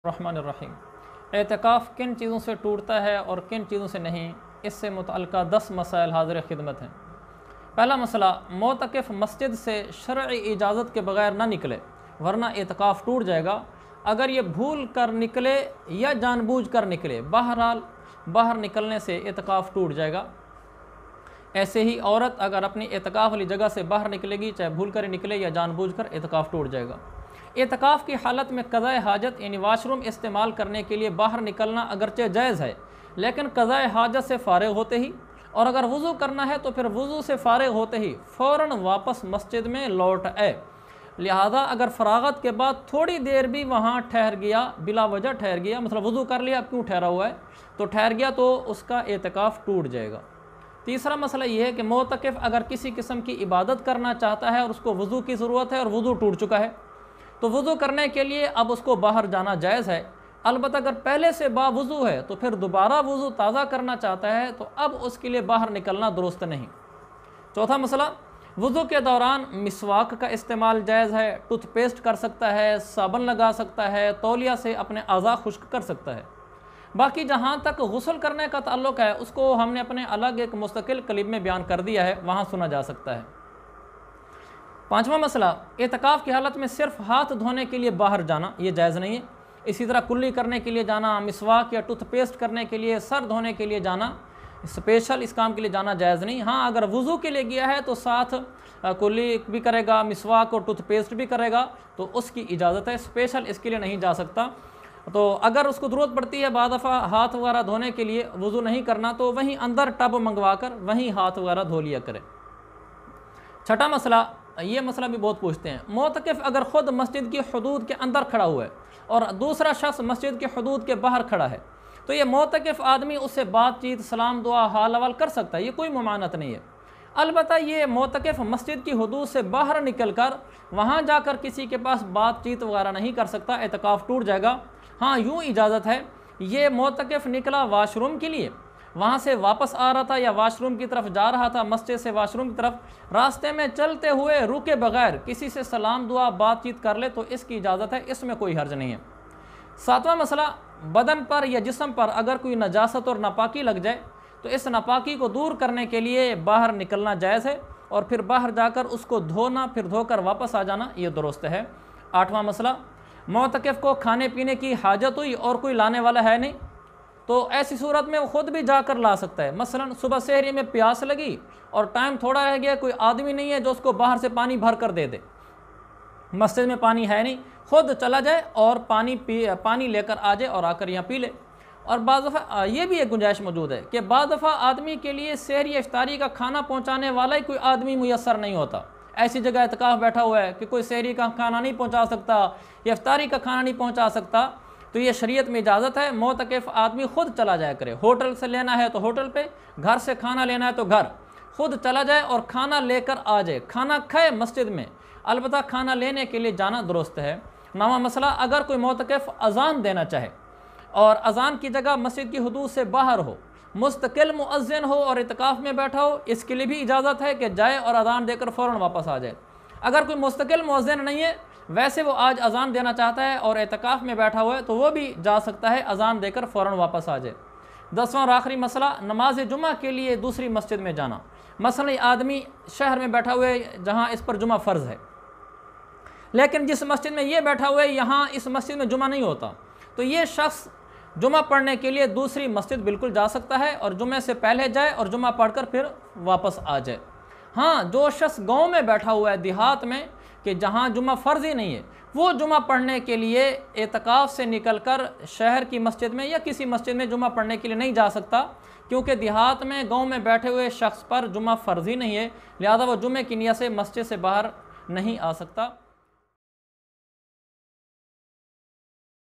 रहमानिर्रहीम। एतकाफ़ किन चीज़ों से टूटता है और किन चीज़ों से नहीं, इससे मुतअल्लिक़ 10 मसाइल हाज़िर खिदमत हैं। पहला मसला, मोतकिफ़ मस्जिद से शरई इजाज़त के बग़ैर ना निकले वरना एतकाफ़ टूट जाएगा। अगर ये भूल कर निकले या जानबूझ कर निकले, बहरहाल बाहर निकलने से एतकाफ़ टूट जाएगा। ऐसे ही औरत अगर अपनी एतकाफ़ वाली जगह से बाहर निकलेगी, चाहे भूल कर निकले या जानबूझ कर, एतकाफ़ टूट जाएगा। एतकाफ़ की हालत में क़ज़ाए हाजत यानी वाशरूम इस्तेमाल करने के लिए बाहर निकलना अगरचे जायज़ है, लेकिन क़ज़ाए हाजत से फ़ारिग होते ही, और अगर वज़ू करना है तो फिर वज़ू से फ़ारिग होते ही फ़ौरन वापस मस्जिद में लौट आए। लिहाजा अगर फ़रागत के बाद थोड़ी देर भी वहाँ ठहर गया, बिला वजह ठहर गया, मतलब वज़ू कर लिया, क्यों ठहरा हुआ है तो ठहर गया, तो उसका एतकाफ़ टूट जाएगा। तीसरा मसला यह है कि मोतकिफ़ अगर किसी किस्म की इबादत करना चाहता है और उसको वज़ू की ज़रूरत है और वज़ू टूट चुका है, तो वज़ू करने के लिए अब उसको बाहर जाना जायज़ है। अलबत्ता अगर पहले से बावज़ू है तो फिर दोबारा वज़ू ताज़ा करना चाहता है तो अब उसके लिए बाहर निकलना दुरुस्त नहीं। चौथा मसला, वज़ू के दौरान मिसवाक का इस्तेमाल जायज़ है। टूथपेस्ट कर सकता है, साबुन लगा सकता है, तौलिया से अपने अज़ा खुश्क कर सकता है। बाकी जहाँ तक गुस्ल करने का ताल्लुक़ है उसको हमने अपने अलग एक मुस्तकिल क्लिप में बयान कर दिया है, वहाँ सुना जा सकता है। पाँचवा मसला, एतकाफ़ की हालत में सिर्फ हाथ धोने के लिए बाहर जाना ये जायज़ नहीं है। इसी तरह कुल्ली करने के लिए जाना, मिसवाक या टूथपेस्ट करने के लिए, सर धोने के लिए जाना, स्पेशल इस काम के लिए जाना जायज़ नहीं। हाँ, अगर वज़ू के लिए गया है तो साथ कुल्ली भी करेगा, मिसवाक और टूथपेस्ट भी करेगा, तो उसकी इजाज़त है। स्पेशल इसके लिए नहीं जा सकता। तो अगर उसको ज़रूरत पड़ती है बाद दफ़ा हाथ वगैरह धोने के लिए, वज़ू नहीं करना, तो वहीं अंदर टब मंगवा कर वहीं हाथ वगैरह धो लिया करें। छठा मसला, ये मसला भी बहुत पूछते हैं, मोतकिफ़ अगर ख़ुद मस्जिद की हदूद के अंदर खड़ा हुआ है और दूसरा शख्स मस्जिद के हदूद के बाहर खड़ा है, तो ये मोतकिफ़ आदमी उससे बातचीत, सलाम दुआ, हाल अहवाल कर सकता है, ये कोई ममानत नहीं है। अलबत्ता ये मोतकिफ़ मस्जिद की हदूद से बाहर निकल कर वहाँ जाकर किसी के पास बातचीत वगैरह नहीं कर सकता, एतकाफ़ टूट जाएगा। हाँ, यूँ इजाज़त है, ये मोतकिफ़ निकला वाशरूम के लिए, वहाँ से वापस आ रहा था या वाशरूम की तरफ जा रहा था, मस्जिद से वाशरूम की तरफ, रास्ते में चलते हुए रुके बगैर किसी से सलाम दुआ बातचीत कर ले तो इसकी इजाज़त है, इसमें कोई हर्ज नहीं है। सातवां मसला, बदन पर या जिस्म पर अगर कोई नजासत और नापाकी लग जाए तो इस नापाकी को दूर करने के लिए बाहर निकलना जायज़ है और फिर बाहर जाकर उसको धोना, फिर धोकर वापस आ जाना, ये दुरुस्त है। आठवां मसला, मोतकिफ़ को खाने पीने की हाजत हुई और कोई लाने वाला है नहीं, तो ऐसी सूरत में वो ख़ुद भी जाकर ला सकता है। मसलन सुबह सहरी में प्यास लगी और टाइम थोड़ा रह गया, कोई आदमी नहीं है जो उसको बाहर से पानी भर कर दे दे, मस्जिद में पानी है नहीं, ख़ुद चला जाए और पानी लेकर आ जाए और आकर यहाँ पी ले। और बाज़ दफ़ा ये भी एक गुंजाइश मौजूद है कि बाज़ दफ़ा आदमी के लिए सहरी या इफ्तारी का खाना पहुँचाने वाला ही कोई आदमी मुयस्सर नहीं होता। ऐसी जगह एतकाफ़ बैठा हुआ है कि कोई सहरी का खाना नहीं पहुँचा सकता या इफ्तारी का खाना नहीं पहुँचा सकता, तो ये शरीयत में इजाज़त है, मोतकिफ़ आदमी ख़ुद चला जाया करे। होटल से लेना है तो होटल पे, घर से खाना लेना है तो घर, ख़ुद चला जाए और खाना लेकर आ जाए, खाना खाए मस्जिद में, अलबत्ता खाना लेने के लिए जाना दुरुस्त है। नवा मसला, अगर कोई मोतकिफ़ अज़ान देना चाहे और अज़ान की जगह मस्जिद की हदूद से बाहर हो, मुस्तकिल मुअज़्ज़िन हो और इत्काफ़ में बैठा हो, इसके लिए भी इजाज़त है कि जाए और अज़ान देकर फ़ौरन वापस आ जाए। अगर कोई मुस्तकिल मुअज़्ज़िन नहीं है, वैसे वो आज अज़ान देना चाहता है और इत्काफ़ में बैठा हुआ है, तो वो भी जा सकता है, अज़ान देकर फ़ौरन वापस आ जाए। 10वां और आखिरी मसला, नमाज जुमा के लिए दूसरी मस्जिद में जाना। मसलन आदमी शहर में बैठा हुआ है जहाँ इस पर जुमा फ़र्ज़ है, लेकिन जिस मस्जिद में ये बैठा हुआ है यहाँ इस मस्जिद में जुमा नहीं होता, तो ये शख्स जुमा पढ़ने के लिए दूसरी मस्जिद बिल्कुल जा सकता है और जुमे से पहले जाए और जुमा पढ़कर फिर वापस आ जाए। हाँ, जो शख्स गांव में बैठा हुआ है, देहात में, कि जहाँ जुमा फ़र्ज़ ही नहीं है, वो जुमा पढ़ने के लिए एतकाफ़ से निकलकर शहर की मस्जिद में या किसी मस्जिद में जुमा पढ़ने के लिए नहीं जा सकता, क्योंकि देहात में गाँव में बैठे हुए शख्स पर जुमा फ़र्ज़ ही नहीं है, लिहाजा वो जुमे की नियत से मस्जिद से बाहर नहीं आ सकता।